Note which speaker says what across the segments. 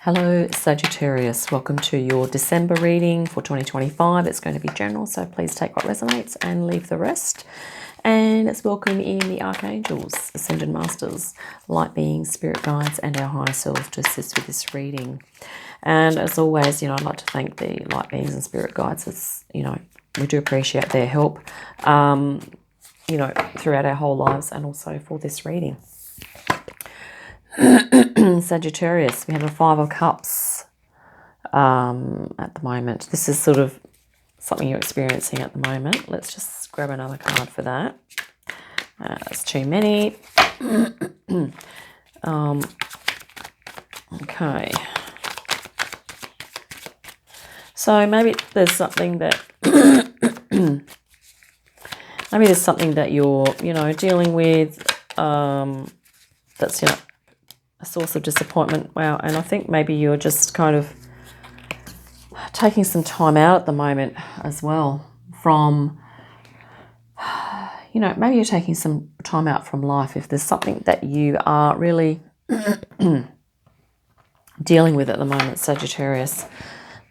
Speaker 1: Hello Sagittarius, welcome to your December reading for 2025. It's going to be general, so please take what resonates and leave the rest. And it's welcome in the Archangels, Ascendant Masters, light beings, spirit guides, and our higher self to assist with this reading. And as always, I'd like to thank the light beings and spirit guides. As we do appreciate their help, throughout our whole lives and also for this reading. Sagittarius, we have a Five of Cups at the moment. This is sort of something you're experiencing at the moment. Let's just grab another card for that. That's too many. Okay. So maybe there's something that you're dealing with that's a source of disappointment. Wow. And I think maybe you're just kind of taking some time out at the moment as well from, maybe you're taking some time out from life. If there's something that you are really dealing with at the moment, Sagittarius,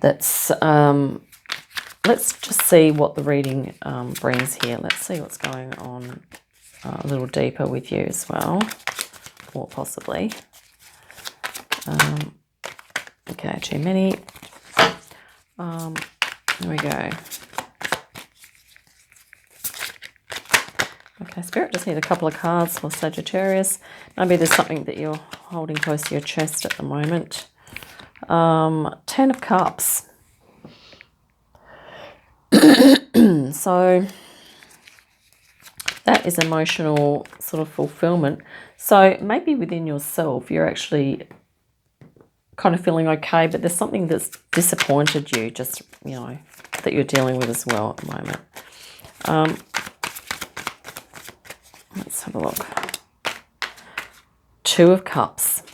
Speaker 1: that's, let's just see what the reading brings here. Let's see what's going on a little deeper with you as well, or possibly. Okay, too many. There we go. Okay, Spirit just need a couple of cards for Sagittarius. Maybe there's something that you're holding close to your chest at the moment. 10 of Cups. So that is emotional sort of fulfillment. So maybe within yourself, you're actually kind of feeling okay, but there's something that's disappointed you, just, that you're dealing with as well at the moment. Let's have a look. Two of Cups.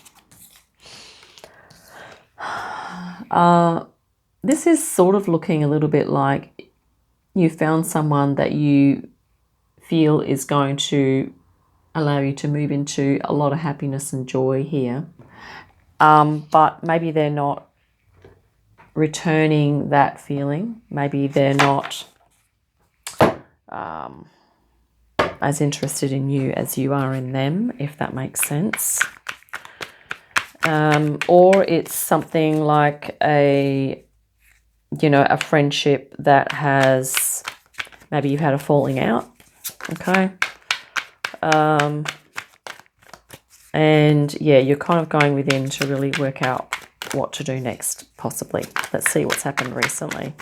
Speaker 1: This is sort of looking a little bit like you found someone that you feel is going to allow you to move into a lot of happiness and joy here. But maybe they're not returning that feeling. Maybe they're not as interested in you as you are in them, if that makes sense. Or it's something like a friendship that has, maybe you've had a falling out, okay? And yeah, you're kind of going within to really work out what to do next, possibly. Let's see what's happened recently.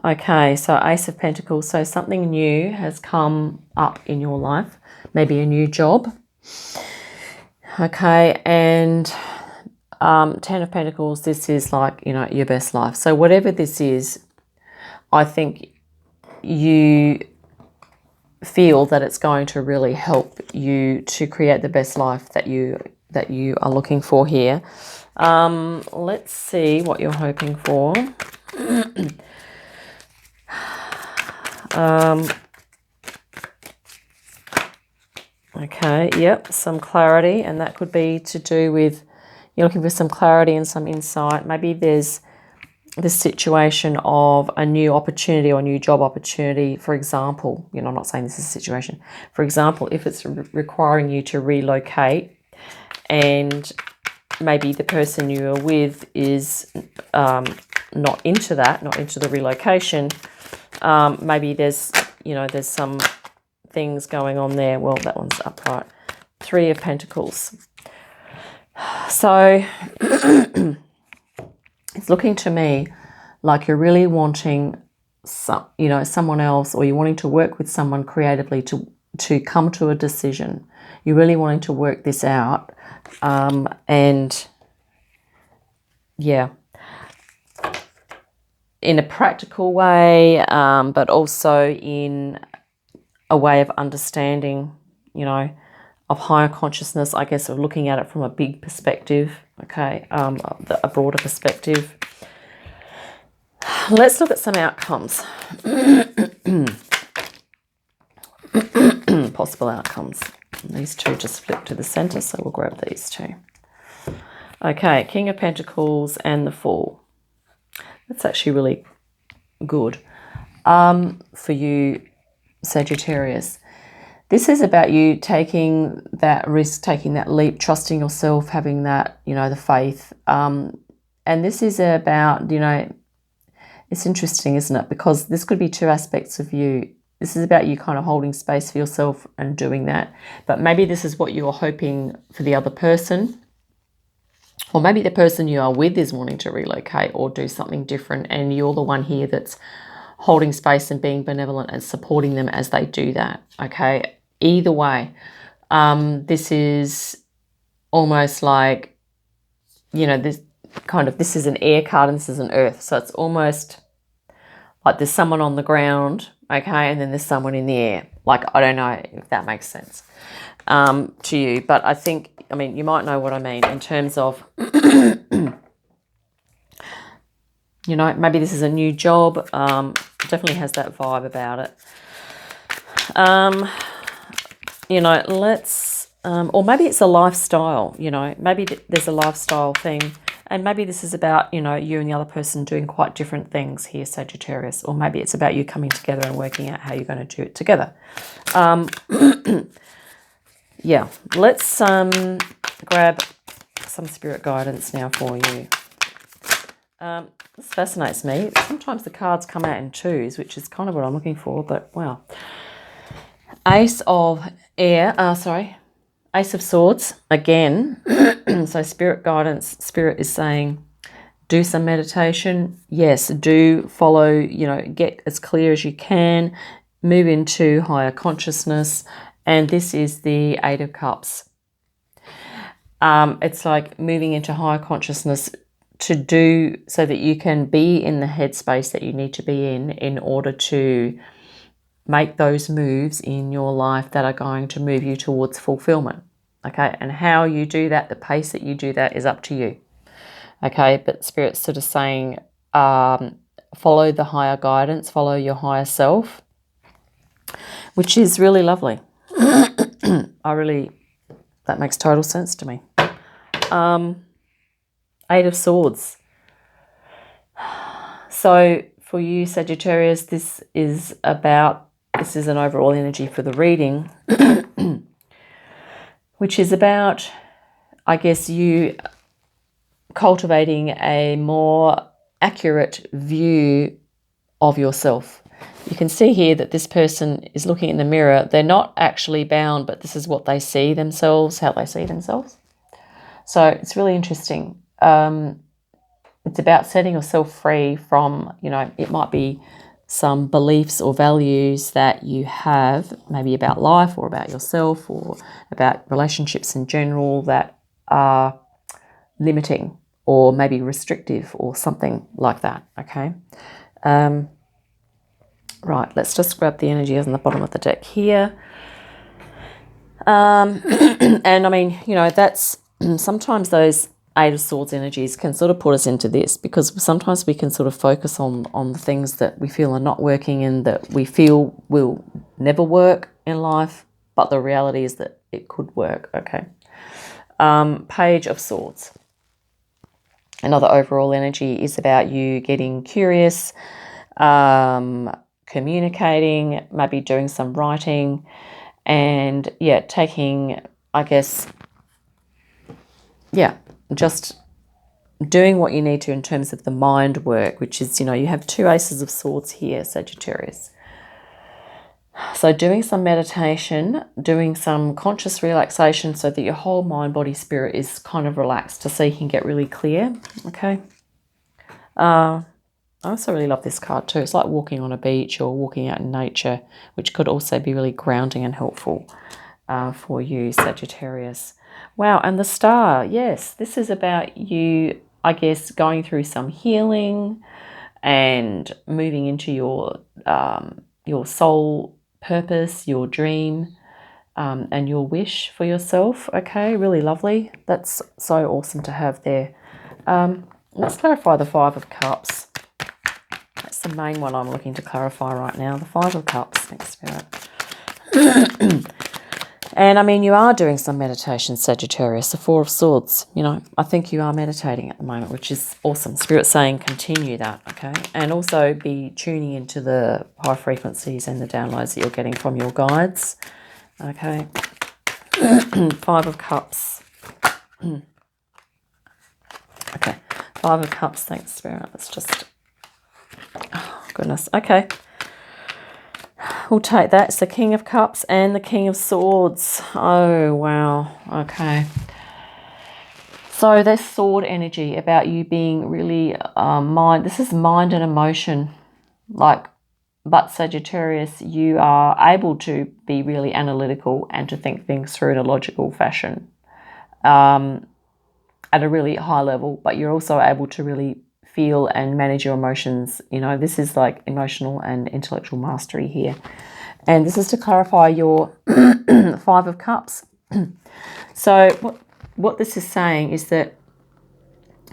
Speaker 1: Okay, so Ace of Pentacles. So something new has come up in your life, maybe a new job. Okay, and 10 of Pentacles, this is like, your best life. So whatever this is, I think you feel that it's going to really help you to create the best life that you are looking for here. Let's see what you're hoping for. Okay, yep, some clarity, and that could be to do with you're looking for some clarity and some insight. Maybe there's this situation of a new opportunity or a new job opportunity. For example, I'm not saying this is a situation. For example, if it's requiring you to relocate and maybe the person you are with is not into that, not into the relocation, maybe there's some things going on there. Well, that one's upright. 3 of Pentacles. So it's looking to me like you're really wanting someone else, or you're wanting to work with someone creatively to come to a decision. You're really wanting to work this out. And yeah, in a practical way, but also in a way of understanding, of higher consciousness, I guess, of looking at it from a big perspective, okay, a broader perspective. Let's look at some outcomes. possible outcomes. And these two just flip to the center, so we'll grab these two. Okay, King of Pentacles and the Fool. That's actually really good for you, Sagittarius. This is about you taking that risk, taking that leap, trusting yourself, having that, you know, the faith. And this is about, you know, it's interesting, isn't it? Because this could be two aspects of you. This is about you kind of holding space for yourself and doing that. But maybe this is what you're hoping for the other person. Or maybe the person you are with is wanting to relocate or do something different, and you're the one here that's holding space and being benevolent and supporting them as they do that, okay? Either way, this is almost like, you know, this is an air card and this is an earth. So it's almost like there's someone on the ground, okay, and then there's someone in the air. Like, I don't know if that makes sense to you, but I think, I mean, you might know what I mean in terms of, you know, maybe this is a new job. Definitely has that vibe about it. You know, let's, or maybe it's a lifestyle, you know, maybe there's a lifestyle thing. And maybe this is about, you know, you and the other person doing quite different things here, Sagittarius. Or maybe it's about you coming together and working out how you're going to do it together. Yeah, let's grab some spirit guidance now for you. This fascinates me. Sometimes the cards come out in twos, which is kind of what I'm looking for, but wow. Ace of Swords again. So spirit guidance, spirit is saying, do some meditation. Yes, do follow, you know, get as clear as you can, move into higher consciousness. And this is the Eight of Cups. It's like moving into higher consciousness to do so that you can be in the headspace that you need to be in order to make those moves in your life that are going to move you towards fulfillment. Okay, and how you do that, the pace that you do that is up to you. Okay, but Spirit's sort of saying, follow the higher guidance, follow your higher self, which is really lovely. That makes total sense to me. Eight of Swords. So for you, Sagittarius, this is an overall energy for the reading, which is about, I guess, you cultivating a more accurate view of yourself. You can see here that this person is looking in the mirror. They're not actually bound, but this is what they see themselves, how they see themselves. So it's really interesting. It's about setting yourself free from, you know, it might be some beliefs or values that you have, maybe about life or about yourself or about relationships in general that are limiting or maybe restrictive or something like that, okay? Right, let's just grab the energy on the bottom of the deck here. And I mean, you know, that's sometimes those Eight of Swords energies can sort of put us into this, because sometimes we can sort of focus on the things that we feel are not working and that we feel will never work in life, but the reality is that it could work, okay? Page of Swords. Another overall energy is about you getting curious, communicating, maybe doing some writing, and yeah, taking, I guess, yeah, just doing what you need to in terms of the mind work, which is, you know, you have two Aces of Swords here, Sagittarius. So doing some meditation, doing some conscious relaxation so that your whole mind, body, spirit is kind of relaxed, to so you can get really clear, okay? I also really love this card too. It's like walking on a beach or walking out in nature, which could also be really grounding and helpful for you, Sagittarius. Wow, and the Star, yes, this is about you, I guess, going through some healing and moving into your soul purpose, your dream, and your wish for yourself. Okay, really lovely. That's so awesome to have there. Let's clarify the Five of Cups. That's the main one I'm looking to clarify right now. The Five of Cups, thanks, Spirit. And I mean, you are doing some meditation, Sagittarius, the Four of Swords. You know, I think you are meditating at the moment, which is awesome. Spirit's saying continue that, okay? And also be tuning into the high frequencies and the downloads that you're getting from your guides, okay? Five of Cups. Okay, Five of Cups, thanks, Spirit. Let's just, oh, goodness, okay. We'll take that. It's the King of Cups and the King of Swords. Oh, wow. Okay. So there's sword energy about you being really this is mind and emotion. Like, but Sagittarius, you are able to be really analytical and to think things through in a logical fashion at a really high level, but you're also able to really feel and manage your emotions. You know, this is like emotional and intellectual mastery here. And this is to clarify your Five of Cups. So what this is saying is that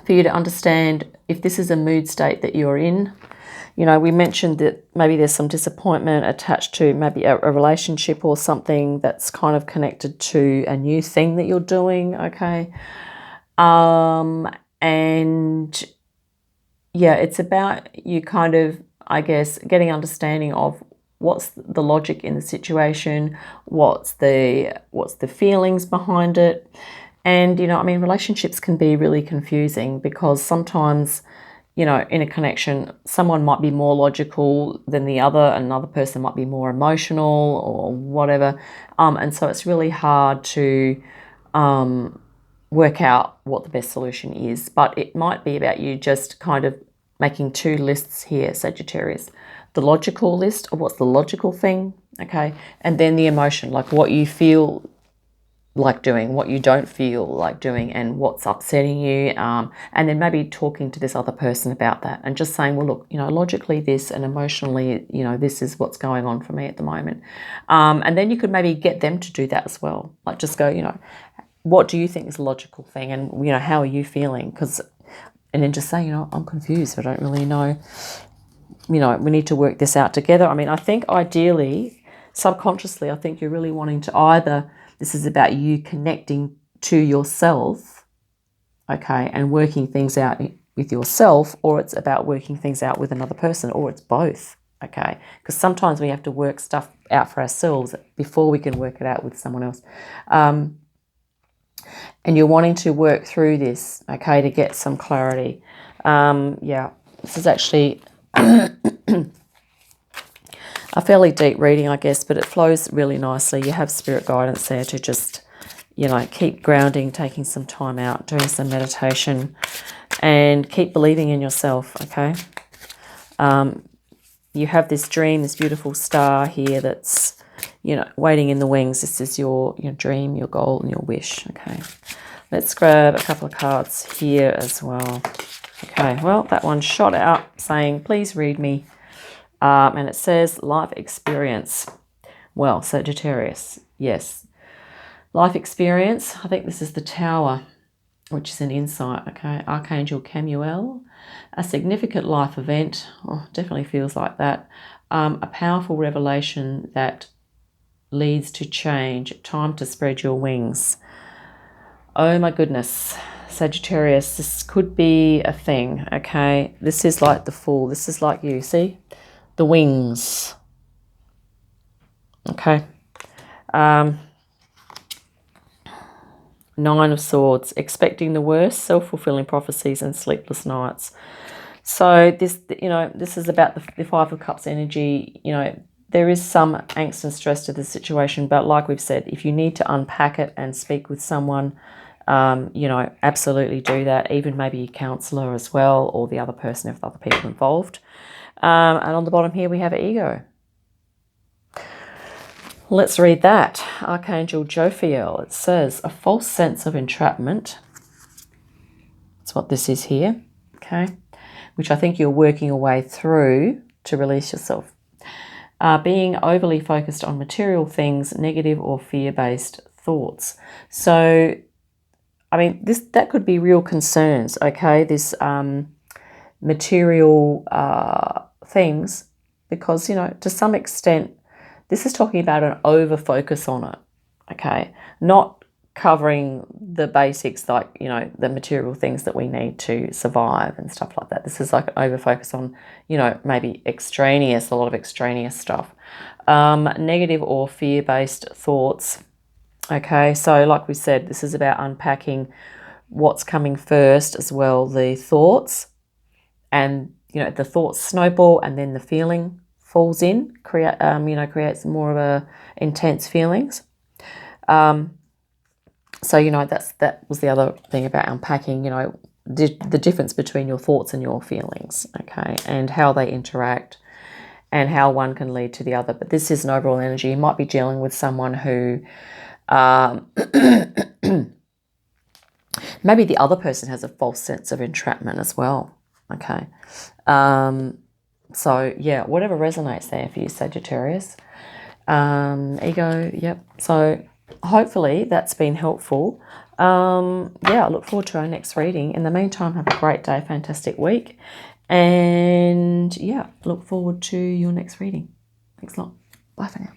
Speaker 1: for you to understand if this is a mood state that you're in, you know, we mentioned that maybe there's some disappointment attached to maybe a relationship or something that's kind of connected to a new thing that you're doing, okay? And yeah, it's about you kind of, I guess, getting understanding of what's the logic in the situation, what's the feelings behind it. And, you know, I mean, relationships can be really confusing because sometimes, you know, in a connection, someone might be more logical than the other, another person might be more emotional or whatever. And so it's really hard to work out what the best solution is. But it might be about you just kind of making two lists here, Sagittarius. The logical list of what's the logical thing, okay? And then the emotion, like what you feel like doing, what you don't feel like doing, and what's upsetting you. And then maybe talking to this other person about that and just saying, well, look, you know, logically this and emotionally, you know, this is what's going on for me at the moment. And then you could maybe get them to do that as well. Like just go, you know, what do you think is a logical thing? And, you know, how are you feeling? And then just say, you know, I'm confused. I don't really know. You know, we need to work this out together. I mean, I think ideally, subconsciously, I think you're really wanting to either, this is about you connecting to yourself, okay, and working things out with yourself, or it's about working things out with another person, or it's both, okay? Because sometimes we have to work stuff out for ourselves before we can work it out with someone else. And you're wanting to work through this, okay, to get some clarity. Yeah, this is actually a fairly deep reading, I guess, but it flows really nicely. You have spirit guidance there to just, you know, keep grounding, taking some time out, doing some meditation, and keep believing in yourself, okay? You have this dream, this beautiful star here that's, you know, waiting in the wings. This is your dream, your goal, and your wish, okay? Let's grab a couple of cards here as well. Okay, well, that one shot out saying, please read me. And it says life experience. Well, Sagittarius, yes. Life experience, I think this is the Tower, which is an insight, okay? Archangel Camuel, a significant life event. Oh, definitely feels like that. A powerful revelation that leads to change. Time to spread your wings. Oh my goodness, Sagittarius, this could be a thing, okay? This is like the Fool. This is like you, see? The wings. Okay. Nine of Swords, expecting the worst, self-fulfilling prophecies and sleepless nights. So this, you know, this is about the Five of Cups energy. You know, there is some angst and stress to the situation, but like we've said, if you need to unpack it and speak with someone, you know, absolutely do that. Even maybe a counsellor as well, or the other person if the other people involved. And on the bottom here we have Ego. Let's read that. Archangel Jophiel. It says, a false sense of entrapment. That's what this is here, okay? Which I think you're working your way through to release yourself. Being overly focused on material things, negative or fear-based thoughts. So, I mean, that could be real concerns, okay? This material things, because, you know, to some extent, this is talking about an over focus on it, okay? Not covering the basics, like, you know, the material things that we need to survive and stuff like that. This is like over focus on, you know, maybe extraneous, a lot of extraneous stuff. Negative or fear-based thoughts. Okay, so like we said, this is about unpacking what's coming first as well, the thoughts, and, you know, the thoughts snowball and then the feeling falls in, creates more of a intense feelings. So, you know, that was the other thing about unpacking, you know, the difference between your thoughts and your feelings, okay, and how they interact and how one can lead to the other. But this is an overall energy. You might be dealing with someone who maybe the other person has a false sense of entrapment as well, okay. So, yeah, whatever resonates there for you, Sagittarius. Ego, yep. So hopefully that's been helpful. Yeah, I look forward to our next reading. In the meantime, have a great day, fantastic week. And, yeah, look forward to your next reading. Thanks a lot. Bye for now.